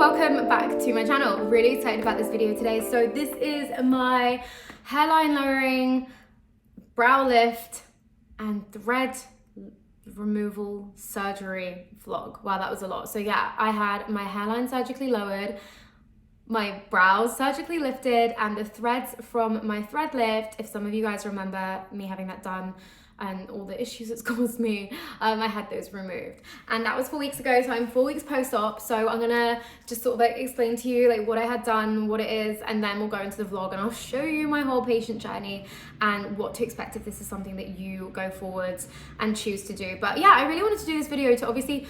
welcome back to my channel. Really excited about this video today. So this is my hairline lowering, brow lift and thread removal surgery vlog. Wow, that was a lot. So yeah, I had my hairline surgically lowered, my brows surgically lifted, and the threads from my thread lift, if some of you guys remember me having that done and all the issues it's caused me, I had those removed, and that was 4 weeks ago. So I'm 4 weeks post-op, so I'm gonna just sort of like explain to you like what I had done, what it is, and then we'll go into the vlog and I'll show you my whole patient journey and what to expect if this is something that you go forwards and choose to do. But yeah, I really wanted to do this video to obviously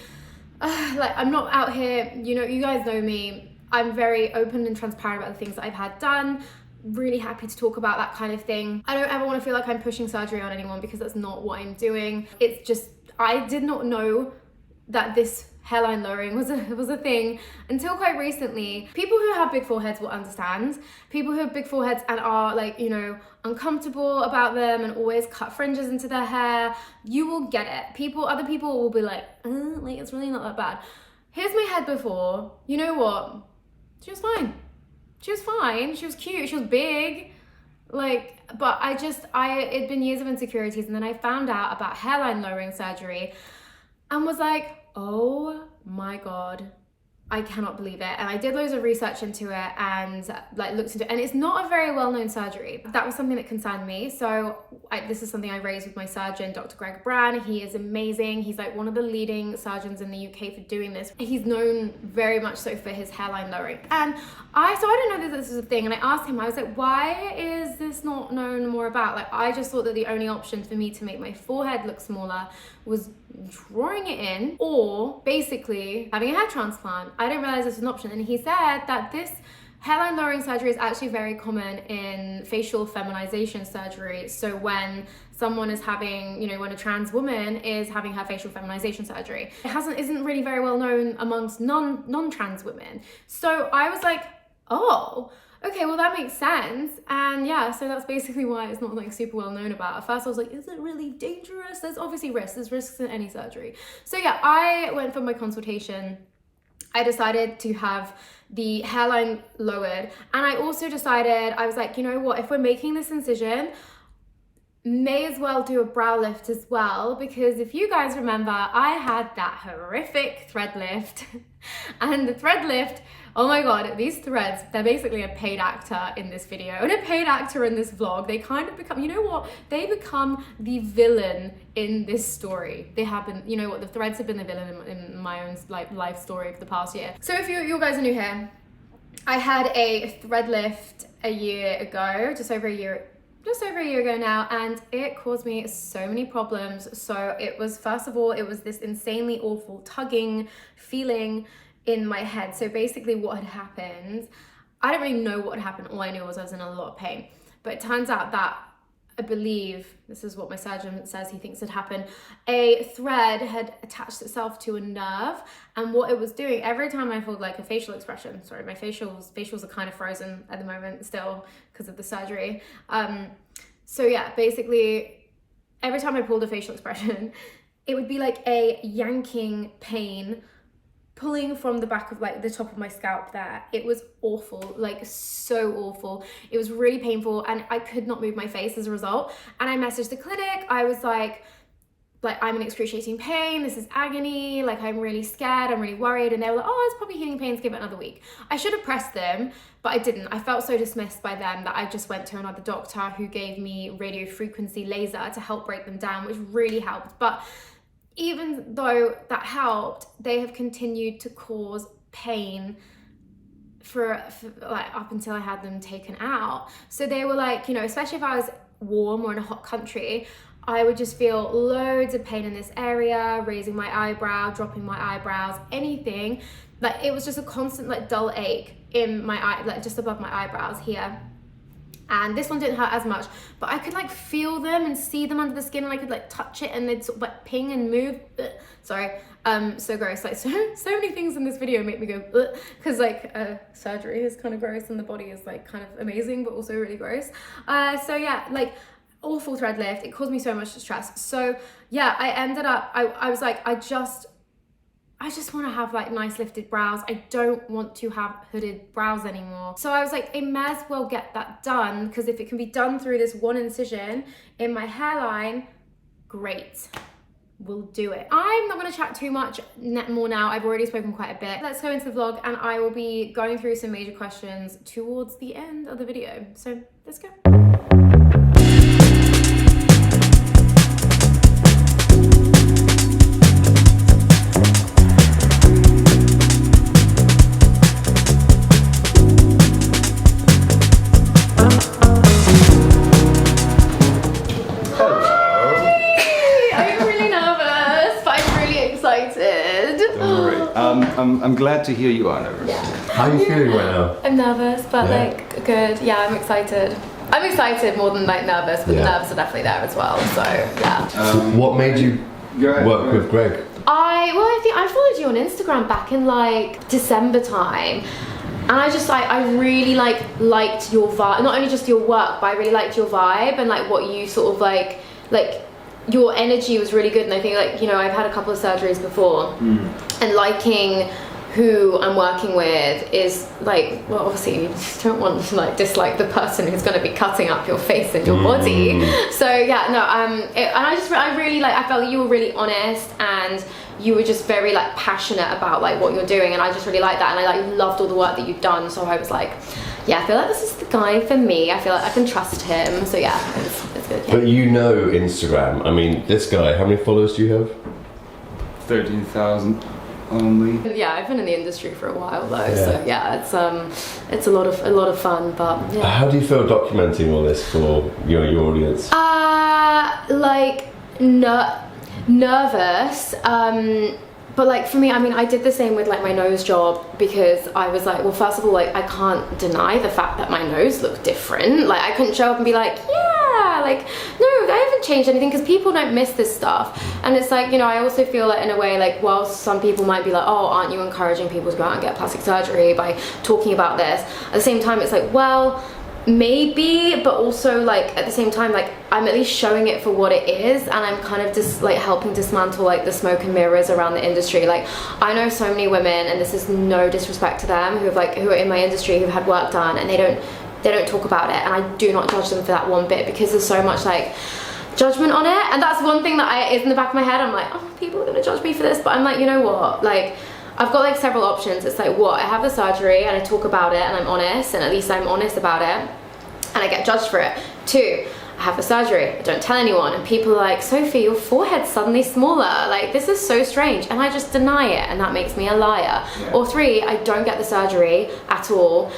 like, I'm not out here, you know, you guys know me, I'm very open and transparent about the things that I've had done. Really happy to talk about that kind of thing. I don't ever want to feel like I'm pushing surgery on anyone, because that's not what I'm doing. It's just, I did not know that this hairline lowering was a thing until quite recently. People who have big foreheads will understand. People who have big foreheads and are like, you know, uncomfortable about them and always cut fringes into their hair, you will get it. Other people will be like it's really not that bad. Here's my head before. You know what? She was fine. She was fine, she was cute, she was big, like, but it'd been years of insecurities, and then I found out about hairline lowering surgery and was like, oh my God, I cannot believe it. And I did loads of research into it and like looked into it, and it's not a very well-known surgery. That was something that concerned me. So this is something I raised with my surgeon, Dr. Greg Brand. He is amazing. He's like one of the leading surgeons in the UK for doing this. He's known very much so for his hairline lowering. And I didn't know that this was a thing. And I asked him, I was like, why is this not known more about? Like, I just thought that the only option for me to make my forehead look smaller was drawing it in, or basically having a hair transplant. I didn't realize this was an option. And he said that this hairline lowering surgery is actually very common in facial feminization surgery. So when someone is having, you know, when a trans woman is having her facial feminization surgery, it isn't really very well known amongst non-trans women. So I was like, oh, okay, well that makes sense. And yeah, so that's basically why it's not like super well known about. At first I was like, is it really dangerous? There's obviously risks. There's risks in any surgery. So yeah, I went for my consultation. I decided to have the hairline lowered, and I also decided, I was like, you know what, if we're making this incision, may as well do a brow lift as well, because if you guys remember, I had that horrific thread lift and the thread lift, oh my God, these threads, they're basically a paid actor in this video and a paid actor in this vlog. They kind of become, you know what, they become the villain in this story. They have been, you know what, the threads have been the villain in my own like life story for the past year. So if you guys are new here, I had a thread lift a year ago, just over a year ago now, and it caused me so many problems. So it was, first of all, it was this insanely awful tugging feeling in my head. So basically what had happened, I don't really know what had happened. All I knew was I was in a lot of pain. But it turns out that, I believe, this is what my surgeon says he thinks had happened, a thread had attached itself to a nerve, and what it was doing, every time I felt like a facial expression, sorry, my facials are kind of frozen at the moment still because of the surgery. So yeah, basically every time I pulled a facial expression, it would be like a yanking pain pulling from the back of like the top of my scalp there. It was awful, like so awful. It was really painful, and I could not move my face as a result. And I messaged the clinic. I was like I'm in excruciating pain, this is agony, like I'm really scared, I'm really worried. And they were like, oh, it's probably healing pains, give it another week. I should have pressed them, but I didn't. I felt so dismissed by them that I just went to another doctor who gave me radio frequency laser to help break them down, which really helped. But even though that helped, they have continued to cause pain for like up until I had them taken out. So they were like, you know, especially if I was warm or in a hot country, I would just feel loads of pain in this area, raising my eyebrow, dropping my eyebrows, anything. Like it was just a constant like dull ache in my eye, like just above my eyebrows here. And this one didn't hurt as much, but I could like feel them and see them under the skin, and I could like touch it and they'd sort of like ping and move. Sorry, so gross. Like so many things in this video make me go because like surgery is kind of gross and the body is like kind of amazing but also really gross. So yeah, like awful thread lift. It caused me so much stress. So yeah, I ended up, I was like, I I just want to have like nice lifted brows. I don't want to have hooded brows anymore. So I was like, I may as well get that done, because if it can be done through this one incision in my hairline, great. We'll do it. I'm not going to chat too much more now. I've already spoken quite a bit. Let's go into the vlog, and I will be going through some major questions towards the end of the video. So let's go. I'm glad to hear you are nervous. Yeah. How are you feeling right now? I'm nervous, but like good. Yeah, I'm excited. I'm excited more than like nervous, but the nerves are definitely there as well. So yeah. What made you work with Greg? I think I followed you on Instagram back in like December time. And I really liked your vibe, not only just your work, but I really liked your vibe and like what you sort of like your energy was really good. And I think like, you know, I've had a couple of surgeries before and liking who I'm working with is like, well, obviously you just don't want to like dislike the person who's going to be cutting up your face and your body. So yeah, no, I really like, I felt like you were really honest and you were just very like passionate about like what you're doing, and I just really liked that, and I like loved all the work that you've done. So I was like, yeah, I feel like this is the guy for me. I feel like I can trust him. So yeah, it's good. Yeah. But you know Instagram. I mean, this guy, how many followers do you have? 13,000 only. Yeah, I've been in the industry for a while though, so yeah, it's a lot of fun. But yeah. How do you feel documenting all this for your audience? Like nervous. But like for me, I mean, I did the same with like my nose job, because I was like, well, first of all, like I can't deny the fact that my nose looked different. Like I couldn't show up and be like, yeah, like no, I haven't changed anything, because people don't miss this stuff. And it's like, you know, I also feel like in a way, like whilst some people might be like, oh, aren't you encouraging people to go out and get plastic surgery by talking about this? At the same time, it's like, well, maybe, but also like at the same time, like I'm at least showing it for what it is, and I'm kind of just like helping dismantle like the smoke and mirrors around the industry. Like I know so many women, and this is no disrespect to them, who are in my industry, who've had work done, and they don't talk about it, and I do not judge them for that one bit, because there's so much like judgment on it. And that's one thing that is in the back of my head. I'm like, oh, people are gonna judge me for this, but I'm like, you know what, like I've got like several options. It's like, what, I have the surgery and I talk about it and I'm honest, and at least I'm honest about it, and I get judged for it. 2, I have the surgery, I don't tell anyone, and people are like, Sophie, your forehead's suddenly smaller, like this is so strange, and I just deny it, and that makes me a liar. Or 3, I don't get the surgery at all,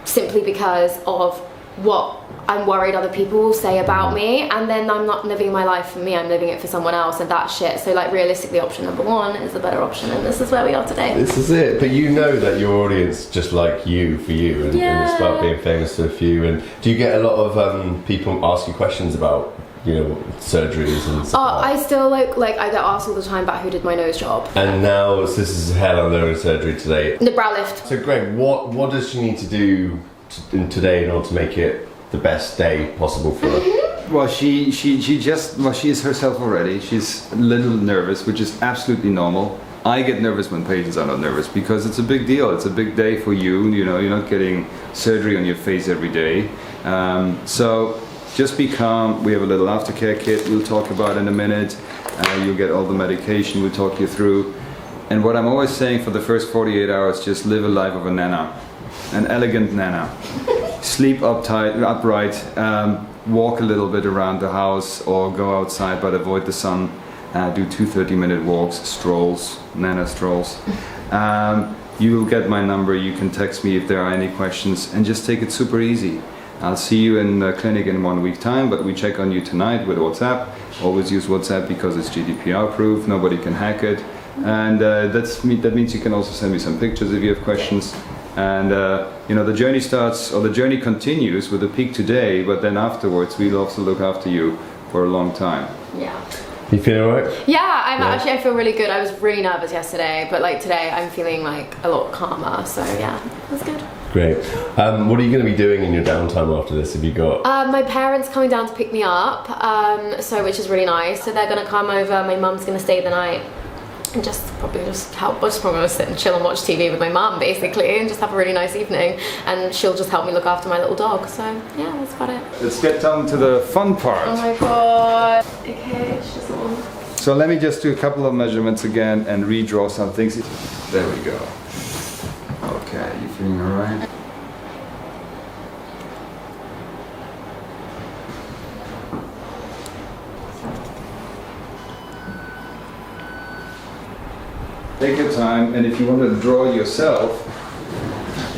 simply because of what I'm worried other people will say about me, and then I'm not living my life for me, I'm living it for someone else, and that's shit. So like realistically, option number 1 is the better option, and this is where we are today. This is it. But you know that your audience just like you for you, and it's about being famous to a few. And do you get a lot of people ask you questions about, you know, surgeries and stuff? I still like I get asked all the time about who did my nose job. And now this is hairline lowering surgery today. The brow lift. So Greg, what does she need to do today in order to make it the best day possible for her? Well, she is herself already. She's a little nervous, which is absolutely normal. I get nervous when patients are not nervous, because it's a big deal. It's a big day for you. You know, you're not getting surgery on your face every day. So just be calm. We have a little aftercare kit we'll talk about in a minute. You'll get all the medication we'll talk you through. And what I'm always saying, for the first 48 hours, just live a life of a nana, an elegant nana. Sleep upright, walk a little bit around the house or go outside, but avoid the sun. Do 2 30-minute walks, strolls, nana strolls. You will get my number, you can text me if there are any questions, and just take it super easy. I'll see you in the clinic in 1 week time, but we check on you tonight with WhatsApp. Always use WhatsApp because it's GDPR proof, nobody can hack it. And that means you can also send me some pictures if you have questions. And you know, the journey starts, or the journey continues with a peak today, but then afterwards we'll also look after you for a long time. Yeah. You feeling alright? Yeah, I feel really good. I was really nervous yesterday, but like today I'm feeling like a lot calmer, so yeah, that's good. Great. What are you going to be doing in your downtime after this? Have you got? My parents coming down to pick me up, which is really nice. So they're going to come over. My mum's going to stay the night. and just probably just help. I'll just probably sit and chill and watch TV with my mum basically, and just have a really nice evening. And she'll just help me look after my little dog. So yeah, that's about it. Let's get down to the fun part. Oh my god. Okay, it's just all. So let me just do a couple of measurements again and redraw some things. There we go. Okay, you feeling all right? Take your time, and if you want to draw yourself,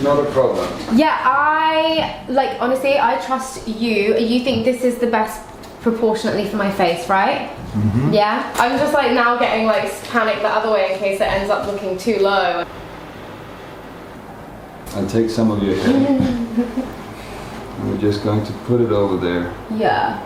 not a problem. Yeah, honestly, I trust you. You think this is the best proportionately for my face, right? Mm-hmm. Yeah? I'm just like now getting like panicked the other way in case it ends up looking too low. I'll take some of your hair. And we're just going to put it over there. Yeah.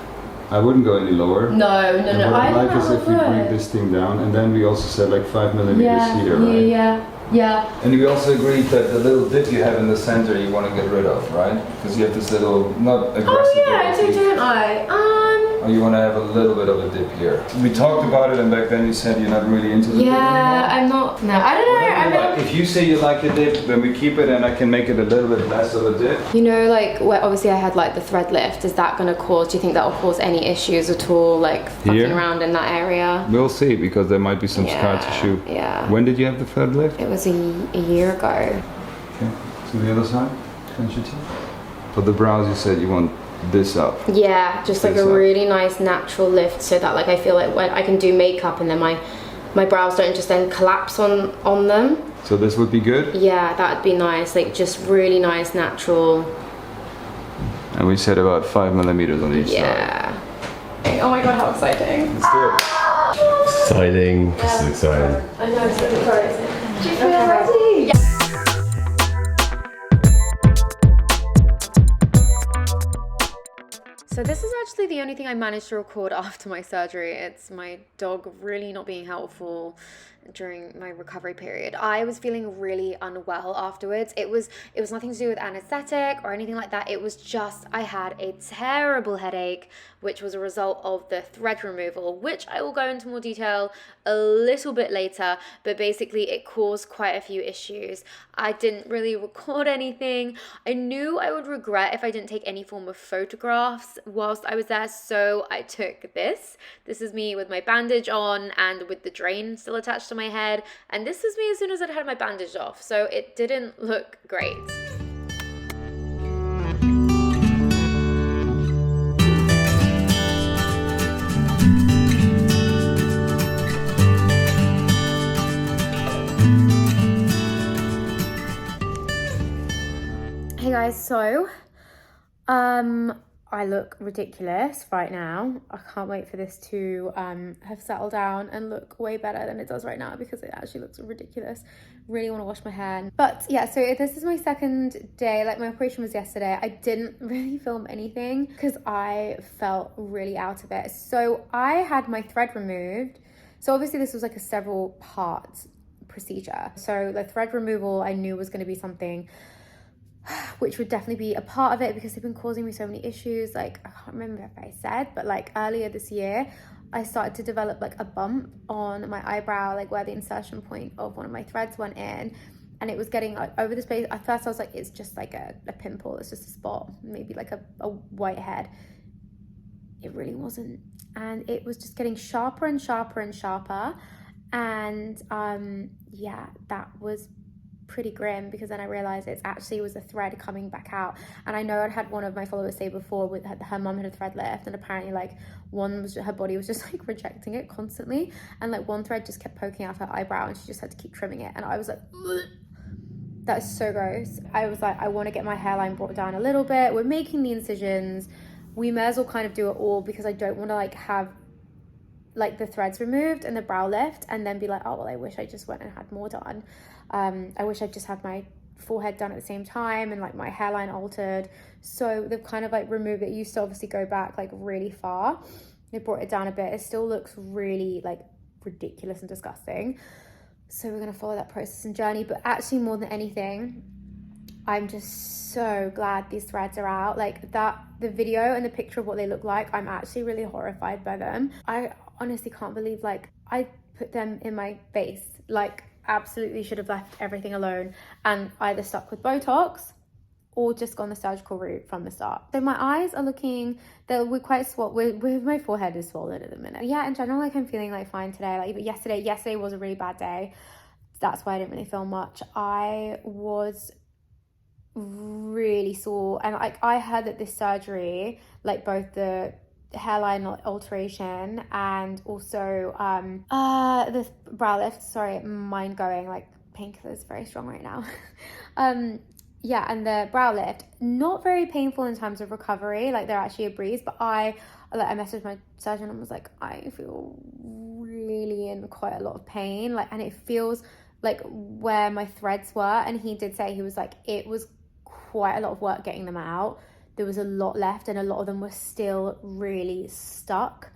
I wouldn't go any lower. No. What I like is if we bring this thing down, and then we also said like 5 millimeters here, right? Yeah. And we also agreed that the little dip you have in the center you want to get rid of, right? Because you have this little, not aggressive. Oh yeah, I do, don't I? Or you want to have a little bit of a dip here. We talked about it, and back then you said you're not really into the dip anymore. Yeah, I'm not. No, I don't know. If you say you like a dip, then we keep it, and I can make it a little bit less of a dip. You know, like, where obviously I had like the thread lift. Is that going to cause? Do you think that will cause any issues at all, like fucking around in that area? We'll see, because there might be some scar tissue. Yeah. When did you have the thread lift? It was a year ago. Okay. To the other side. For the brows, you said you want this up. Yeah, just like a really nice natural lift, so that like I feel like when I can do makeup and then my brows don't just then collapse on them. So this would be good? Yeah, that would be nice, like just really nice natural. And we said about 5 millimeters on each side. Yeah. Oh my god, how exciting. Let's do it. Exciting. This is exciting. I know, it's really exciting. Do you feel ready? Yeah. So this is actually the only thing I managed to record after my surgery. It's my dog really not being helpful during my recovery period. I was feeling really unwell afterwards. It was nothing to do with anesthetic or anything like that. It was just I had a terrible headache, which was a result of the thread removal, which I will go into more detail a little bit later, but basically it caused quite a few issues. I didn't really record anything. I knew I would regret if I didn't take any form of photographs whilst I was there, so I took this. This is me with my bandage on and with the drain still attached to my head, and this is me as soon as I'd had my bandage off, so it didn't look great. Hey guys, so I look ridiculous right now. I can't wait for this to have settled down and look way better than it does right now, because it actually looks ridiculous. Really want to wash my hair. But yeah, so this is my second day. Like, my operation was yesterday. I didn't really film anything because I felt really out of it. So I had my thread removed. So obviously this was like a several part procedure. So the thread removal I knew was going to be something which would definitely be a part of it, because they've been causing me so many issues. Like, I can't remember if I said, but like earlier this year I started to develop like a bump on my eyebrow, like where the insertion point of one of my threads went in, and it was getting like over the space. At first I was like, it's just like a pimple, it's just a spot, maybe like a white head. It really wasn't, and it was just getting sharper and sharper and sharper. And yeah, that was pretty grim, because then I realized it actually was a thread coming back out. And I know I'd had one of my followers say before with her mum had a thread lift, and apparently like her body was just like rejecting it constantly, and like one thread just kept poking out her eyebrow and she just had to keep trimming it. And I was like, ugh, that's so gross. I was like, I want to get my hairline brought down a little bit. We're making the incisions, we may as well kind of do it all, because I don't want to like have like the threads removed and the brow lift and then be like, oh well, I wish I just went and had more done. I wish I just had my forehead done at the same time and like my hairline altered. So they've kind of like removed it. It used to obviously go back like really far. They brought it down a bit. It still looks really like ridiculous and disgusting. So we're gonna follow that process and journey. But actually, more than anything, I'm just so glad these threads are out. Like that, the video and the picture of what they look like, I'm actually really horrified by them. I honestly can't believe, like, I put them in my face. Like, absolutely should have left everything alone and either stuck with Botox or just gone the surgical route from the start. So my eyes are looking, we're quite swollen, with my forehead is swollen at the minute. Yeah, in general, like I'm feeling like fine today. Like even yesterday was a really bad day. That's why I didn't really film much. I was really sore, and like I heard that this surgery, like both the hairline alteration and also the brow lift, sorry, mind going, like painkillers very strong right now. Yeah, and the brow lift, not very painful in terms of recovery, like they're actually a breeze, but I messaged my surgeon and was like, I feel really in quite a lot of pain, like, and it feels like where my threads were, and he did say, he was like, it was quite a lot of work getting them out. There was a lot left and a lot of them were still really stuck,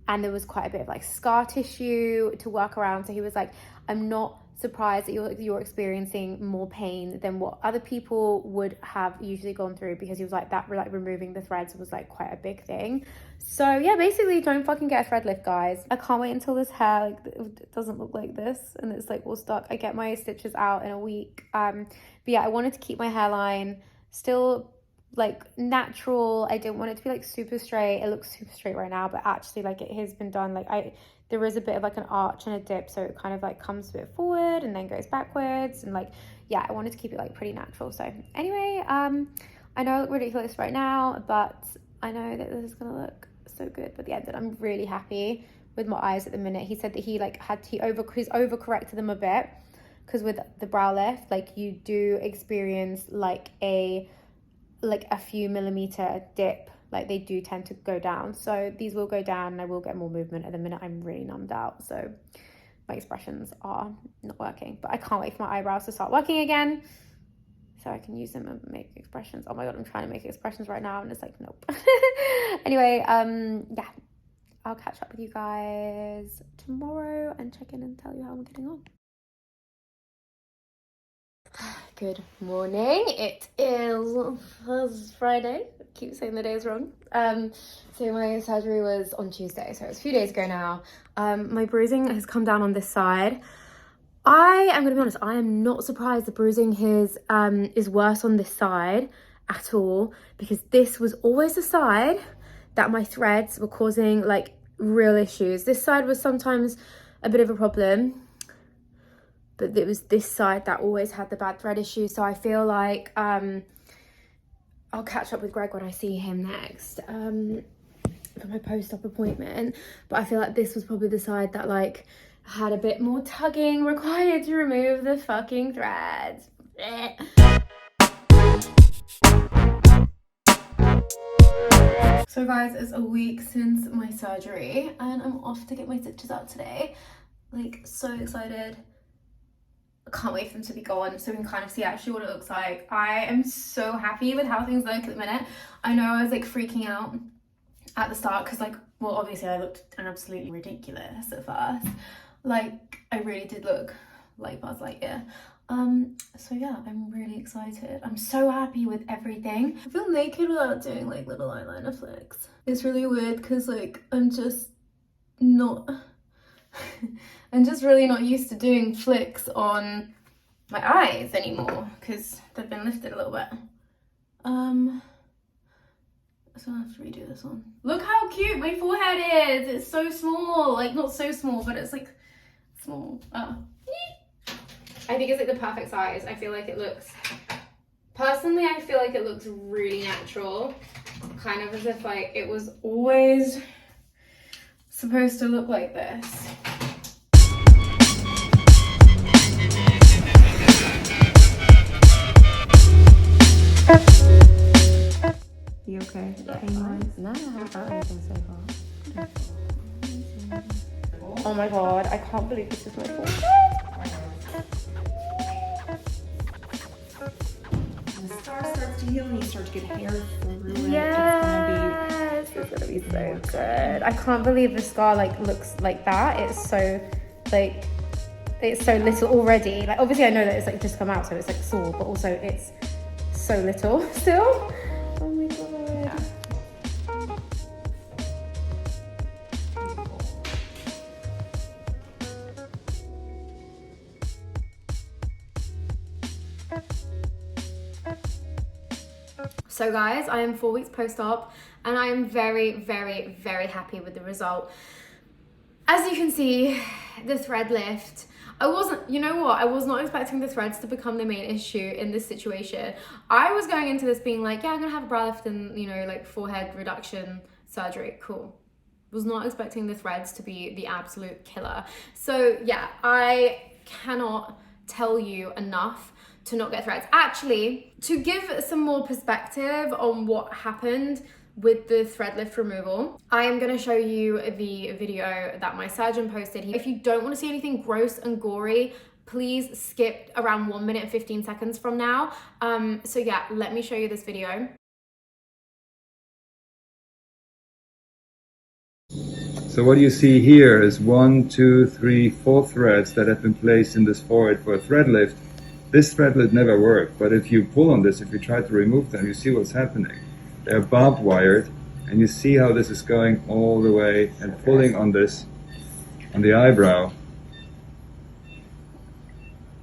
and there was quite a bit of like scar tissue to work around. So he was like, I'm not surprised that you're experiencing more pain than what other people would have usually gone through, because he was like, that like removing the threads was like quite a big thing. So yeah, basically don't fucking get a thread lift, guys. I can't wait until this hair like it doesn't look like this and it's like all stuck. I get my stitches out in a week. But yeah, I wanted to keep my hairline still like natural. I didn't want it to be like super straight. It looks super straight right now, but actually like it has been done, like there is a bit of like an arch and a dip, so it kind of like comes a bit forward and then goes backwards, and like, yeah, I wanted to keep it like pretty natural. So anyway, I know I look ridiculous right now, but I know that this is gonna look so good by the end, and I'm really happy with my eyes at the minute. He said that he like he's overcorrected them a bit, because with the brow lift, like you do experience like a few millimeter dip, like they do tend to go down. So these will go down and I will get more movement. At the minute I'm really numbed out, so my expressions are not working, but I can't wait for my eyebrows to start working again so I can use them and make expressions. Oh my god, I'm trying to make expressions right now and it's like, nope. Anyway, yeah, I'll catch up with you guys tomorrow and check in and tell you how I'm getting on. Good morning. It is Friday. I keep saying the day is wrong. So my surgery was on Tuesday, so it was a few days ago now. My bruising has come down on this side. I am gonna be honest, I am not surprised the bruising is worse on this side at all, because this was always the side that my threads were causing like real issues. This side was sometimes a bit of a problem, but it was this side that always had the bad thread issue. So I feel like I'll catch up with Greg when I see him next for my post-op appointment. But I feel like this was probably the side that like had a bit more tugging required to remove the fucking threads. So guys, it's a week since my surgery and I'm off to get my stitches out today. Like, so excited. I can't wait for them to be gone so we can kind of see actually what it looks like. I am so happy with how things look at the minute. I know I was like freaking out at the start because like, well, obviously I looked absolutely ridiculous at first. Like, I really did look like Buzz Lightyear. So yeah, I'm really excited. I'm so happy with everything. I feel naked without doing like little eyeliner flicks. It's really weird because like I'm just really not used to doing flicks on my eyes anymore because they've been lifted a little bit. So I have to redo this one. Look how cute my forehead is. It's so small. Like, not so small, but it's like small. Oh. I think it's like the perfect size. I feel like it looks, personally, I feel like it looks really natural. Kind of as if like it was always supposed to look like this. You okay? Pain-wise? No, I haven't felt anything so far. Oh my god, I can't believe this is my fault. The scar starts to heal and you start to get hair through it. Yes, it's gonna be so good. I can't believe the scar like looks like that. It's so like, it's so little already. Like, obviously I know that it's like just come out, so it's like sore, but also it's so little still. Oh my god. So guys, I am 4 weeks post-op and I am very, very, very happy with the result. As you can see, the thread lift, you know what, I was not expecting the threads to become the main issue in this situation. I was going into this being like, yeah, I'm gonna have a brow lift and, you know, like forehead reduction surgery, cool. Was not expecting the threads to be the absolute killer. So yeah, I cannot tell you enough to not get threads. Actually, to give some more perspective on what happened with the thread lift removal, I am going to show you the video that my surgeon posted. If you don't want to see anything gross and gory, please skip around 1 minute and 15 seconds from now. So yeah, let me show you this video. So what you see here is 1, 2, 3, 4 threads that have been placed in this forehead for a thread lift. This thread lift never worked, but if you pull on this, if you try to remove them, you see what's happening. They're barbed wired, and you see how this is going all the way and pulling on this, on the eyebrow.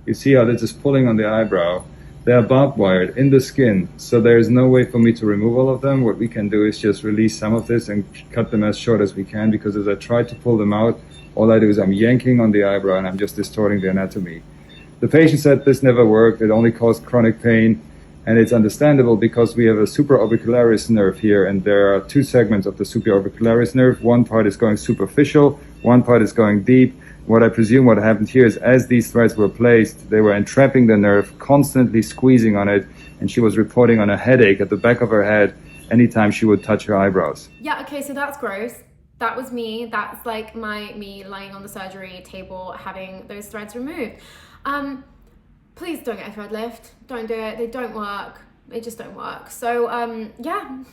You see how this is pulling on the eyebrow. They are barbed wired in the skin, so there is no way for me to remove all of them. What we can do is just release some of this and cut them as short as we can, because as I try to pull them out, all I do is I'm yanking on the eyebrow and I'm just distorting the anatomy. The patient said this never worked, it only caused chronic pain, and it's understandable because we have a supraorbicularis nerve here, and there are 2 segments of the supraorbicularis nerve. One part is going superficial, one part is going deep. What I presume what happened here is as these threads were placed, they were entrapping the nerve, constantly squeezing on it, and she was reporting on a headache at the back of her head anytime she would touch her eyebrows. Yeah, okay, so that's gross. That was me. That's like me lying on the surgery table having those threads removed. Please don't get a thread lift. Don't do it. They don't work. They just don't work. So yeah,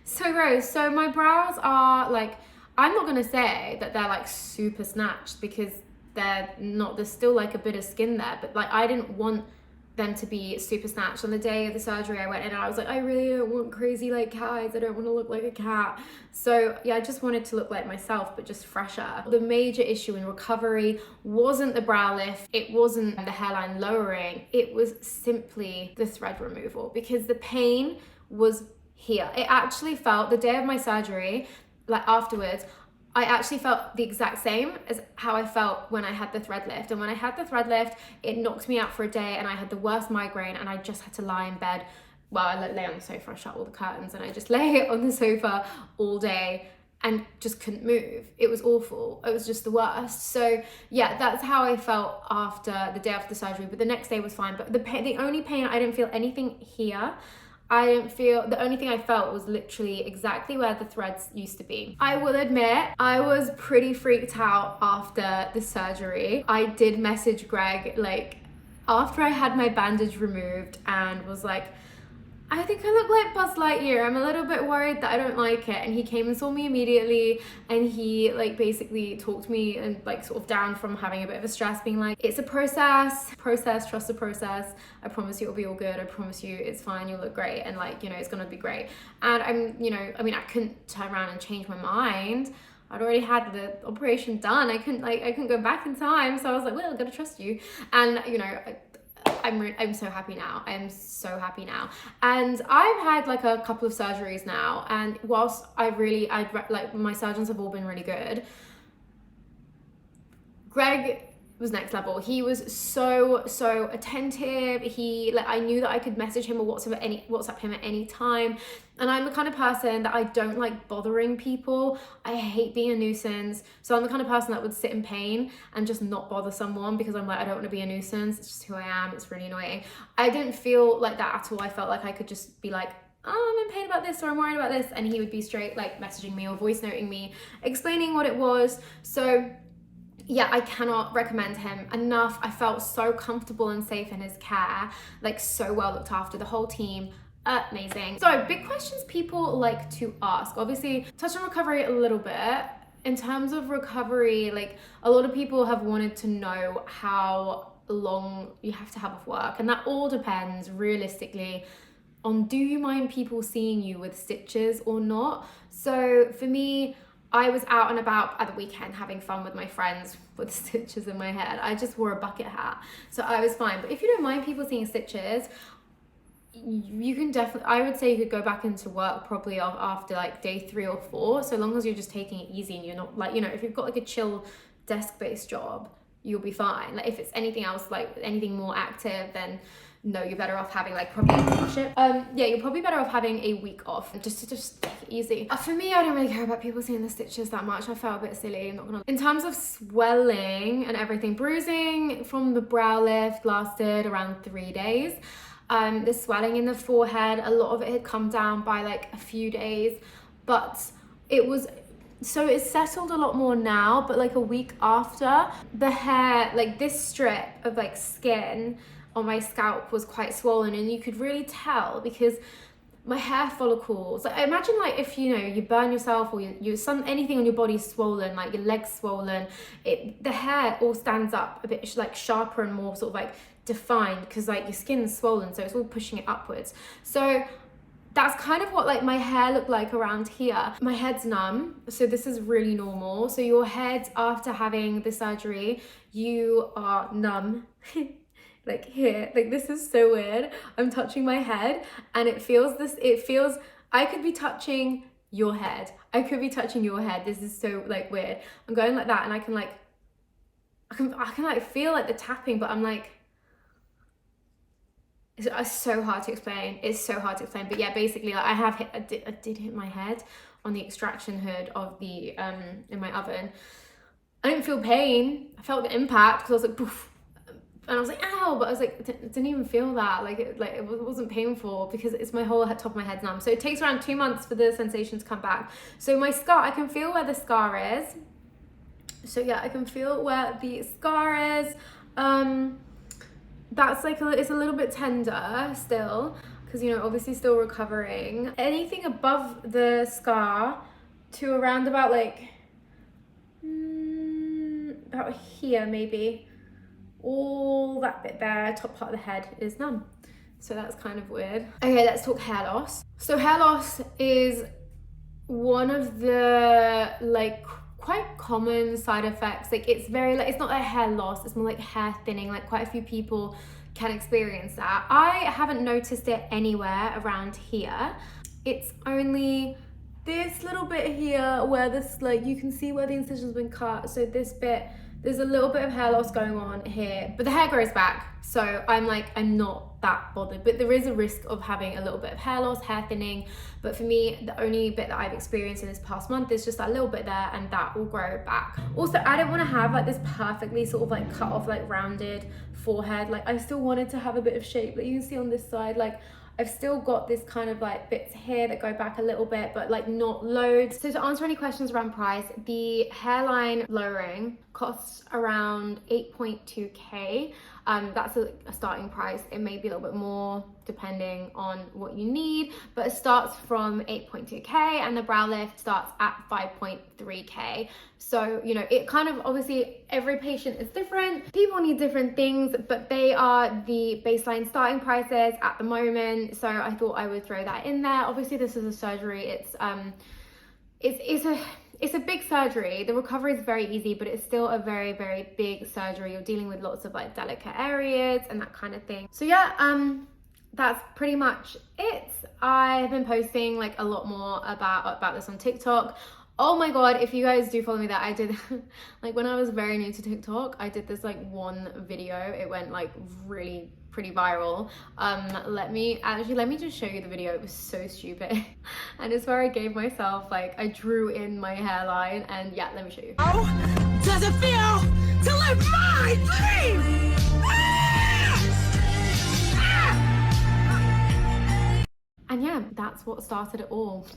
so gross. So my brows are like, I'm not gonna say that they're like super snatched because they're not. There's still like a bit of skin there, but like I didn't want them to be super snatched. On the day of the surgery, I went in and I was like, I really don't want crazy like cat eyes. I don't want to look like a cat. So yeah, I just wanted to look like myself, but just fresher. The major issue in recovery wasn't the brow lift. It wasn't the hairline lowering. It was simply the thread removal, because the pain was here. It actually felt, the day of my surgery, like afterwards, I actually felt the exact same as how I felt when I had the thread lift. And when I had the thread lift, it knocked me out for a day and I had the worst migraine and I just had to lie in bed. Well, I lay on the sofa, I shut all the curtains and I just lay on the sofa all day and just couldn't move. It was awful. It was just the worst. So yeah, that's how I felt after the day after the surgery, but the next day was fine. But the only pain, I didn't feel anything here. The only thing I felt was literally exactly where the threads used to be. I will admit, I was pretty freaked out after the surgery. I did message Greg, like, after I had my bandage removed and was like, I think I look like Buzz Lightyear. I'm a little bit worried that I don't like it. And he came and saw me immediately and he like basically talked me and like sort of down from having a bit of a stress, being like, it's a process, trust the process. I promise you it'll be all good. I promise you it's fine. You'll look great. And like, you know, it's gonna be great. And I couldn't turn around and change my mind. I'd already had the operation done. I couldn't go back in time. So I was like, well, I gotta trust you. And you know, I'm so happy now. I am so happy now. And I've had like a couple of surgeries now, and whilst like my surgeons have all been really good, Greg was next level. He was so attentive. I knew that I could message him or WhatsApp him at any time. And I'm the kind of person that I don't like bothering people. I hate being a nuisance. So I'm the kind of person that would sit in pain and just not bother someone because I'm like, I don't want to be a nuisance. It's just who I am. It's really annoying. I didn't feel like that at all. I felt like I could just be like, oh, I'm in pain about this, or I'm worried about this. And he would be straight like messaging me or voice noting me, explaining what it was. So yeah, I cannot recommend him enough. I felt so comfortable and safe in his care, like so well looked after. The whole team, amazing. So big questions people like to ask. Obviously, touch on recovery a little bit. In terms of recovery, like a lot of people have wanted to know how long you have to have off work, and that all depends realistically on, do you mind people seeing you with stitches or not? So for me, I was out and about at the weekend having fun with my friends with stitches in my head. I just wore a bucket hat, so I was fine. But if you don't mind people seeing stitches, you can definitely, I would say you could go back into work probably after like day 3 or 4, so long as you're just taking it easy and you're not like, you know, if you've got like a chill desk-based job, you'll be fine. Like if it's anything else, like anything more active, then no, you're better off having like probably yeah, you're probably better off having a week off just to take it easy. For me, I don't really care about people seeing the stitches that much. I felt a bit silly, I'm not gonna. In terms of swelling and everything, bruising from the brow lift lasted around 3 days. The swelling in the forehead, a lot of it had come down by like a few days, but so it's settled a lot more now. But like a week after, the hair, like this strip of like skin on my scalp was quite swollen, and you could really tell because my hair follicles, like imagine like if you know you burn yourself or anything on your body is swollen, like your legs swollen, the hair all stands up a bit like sharper and more sort of like defined because like your skin's swollen, so it's all pushing it upwards. So that's kind of what like my hair looked like around here. My head's numb, so this is really normal. So your head after having the surgery, you are numb. Like here, like this is so weird. I'm touching my head and it feels, I could be touching your head. I could be touching your head. This is so like weird. I'm going like that and I can like feel like the tapping, but I'm like, it's so hard to explain. It's so hard to explain. But yeah, basically like I did hit my head on the extraction hood of the, in my oven. I didn't feel pain. I felt the impact because I was like, poof. And I was like, ow, but I was like, didn't even feel that. It wasn't painful because it's my whole top of my head numb. So it takes around 2 months for the sensation to come back. So my scar, I can feel where the scar is. So yeah, I can feel where the scar is. That's like, it's a little bit tender still because, you know, obviously still recovering. Anything above the scar to around about like, about here maybe. All that bit there, top part of the head is numb. So that's kind of weird. Okay, let's talk hair loss. So hair loss is one of the like quite common side effects. Like it's very like, it's not like hair loss, it's more like hair thinning. Like quite a few people can experience that. I haven't noticed it anywhere around here. It's only this little bit here where this, like you can see where the incision's been cut. So this bit, there's a little bit of hair loss going on here, but the hair grows back. So I'm not that bothered, but there is a risk of having a little bit of hair loss, hair thinning. But for me, the only bit that I've experienced in this past month is just that little bit there, and that will grow back. Also, I don't want to have like this perfectly sort of like cut off, like rounded forehead. Like I still wanted to have a bit of shape that you can see on this side. Like I've still got this kind of like bits here that go back a little bit, but like not loads. So to answer any questions around price, the hairline lowering costs around 8.2k. That's a starting price. It may be a little bit more depending on what you need, but it starts from 8.2k and the brow lift starts at 5.3k. So, you know, it kind of, obviously every patient is different. People need different things, but they are the baseline starting prices at the moment. So I thought I would throw that in there. Obviously this is a surgery. It's a big surgery. The recovery is very easy, but it's still a very, very big surgery. You're dealing with lots of like delicate areas and that kind of thing. So yeah, that's pretty much it. I've been posting like a lot more about this on TikTok. Oh my god, if you guys do follow me, that I did like when I was very new to TikTok, I did this like one video. It went like really pretty viral. Let me just show you the video. It was so stupid. And it's where I gave myself, like I drew in my hairline, and yeah, let me show you. How does it feel to live my dream? And yeah, that's what started it all.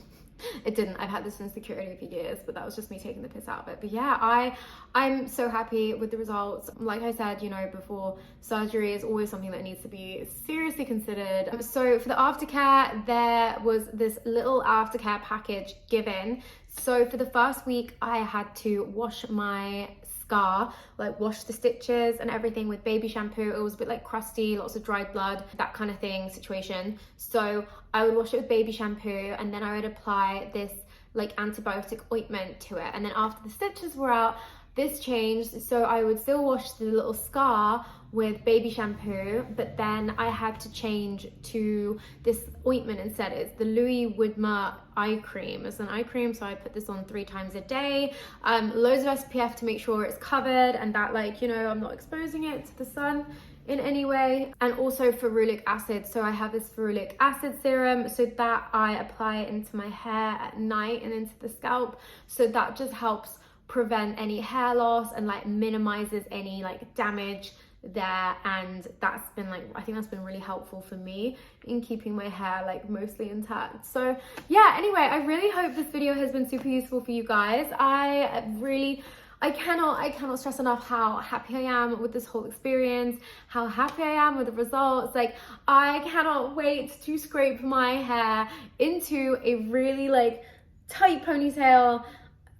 It didn't. I've had this insecurity for years, but that was just me taking the piss out of it. But yeah, I'm so happy with the results. Like I said, you know, before, surgery is always something that needs to be seriously considered. So for the aftercare, there was this little aftercare package given. So for the first week, I had to wash my scar, like wash the stitches and everything with baby shampoo. It was a bit like crusty, lots of dried blood, that kind of thing situation. So I would wash it with baby shampoo, and then I would apply this like antibiotic ointment to it. And then after the stitches were out, this changed. So I would still wash the little scar with baby shampoo, but then I had to change to this ointment instead. It's the Louis Woodmer eye cream. It's an eye cream, so I put this on 3 times a day. Loads of SPF to make sure it's covered and that, like, you know, I'm not exposing it to the sun in any way. And also ferulic acid. So I have this ferulic acid serum, so that I apply it into my hair at night and into the scalp. So that just helps prevent any hair loss and like minimizes any like damage there, and that's been like, I think that's been really helpful for me in keeping my hair like mostly intact. So yeah, anyway, I really hope this video has been super useful for you guys. I cannot stress enough how happy I am with this whole experience, how happy I am with the results. Like, I cannot wait to scrape my hair into a really like tight ponytail,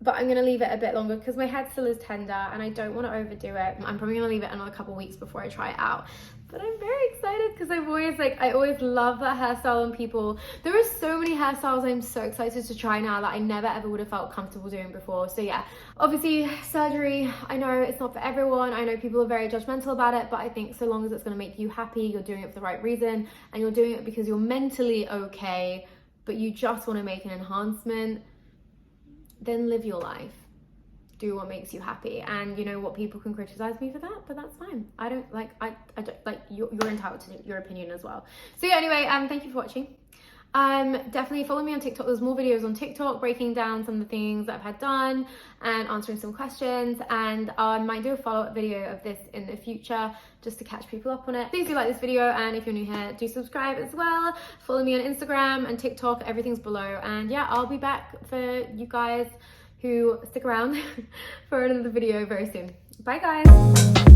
but I'm gonna leave it a bit longer because my head still is tender and I don't want to overdo it. I'm probably gonna leave it another couple weeks before I try it out. But I'm very excited because I always love that hairstyle on people. There are so many hairstyles I'm so excited to try now that I never ever would have felt comfortable doing before. So yeah, obviously surgery, I know it's not for everyone. I know people are very judgmental about it, but I think so long as it's gonna make you happy, you're doing it for the right reason, and you're doing it because you're mentally okay, but you just want to make an enhancement, then live your life. Do what makes you happy. And you know what, people can criticize me for that, but that's fine. I don't like, I don't like, you're entitled to your opinion as well. So yeah, anyway, thank you for watching. Definitely follow me on TikTok. There's more videos on TikTok breaking down some of the things that I've had done and answering some questions, and I might do a follow-up video of this in the future just to catch people up on it. Please do like this video, and if you're new here, do subscribe as well. Follow me on Instagram and TikTok, everything's below. And yeah, I'll be back for you guys who stick around for another video very soon. Bye guys.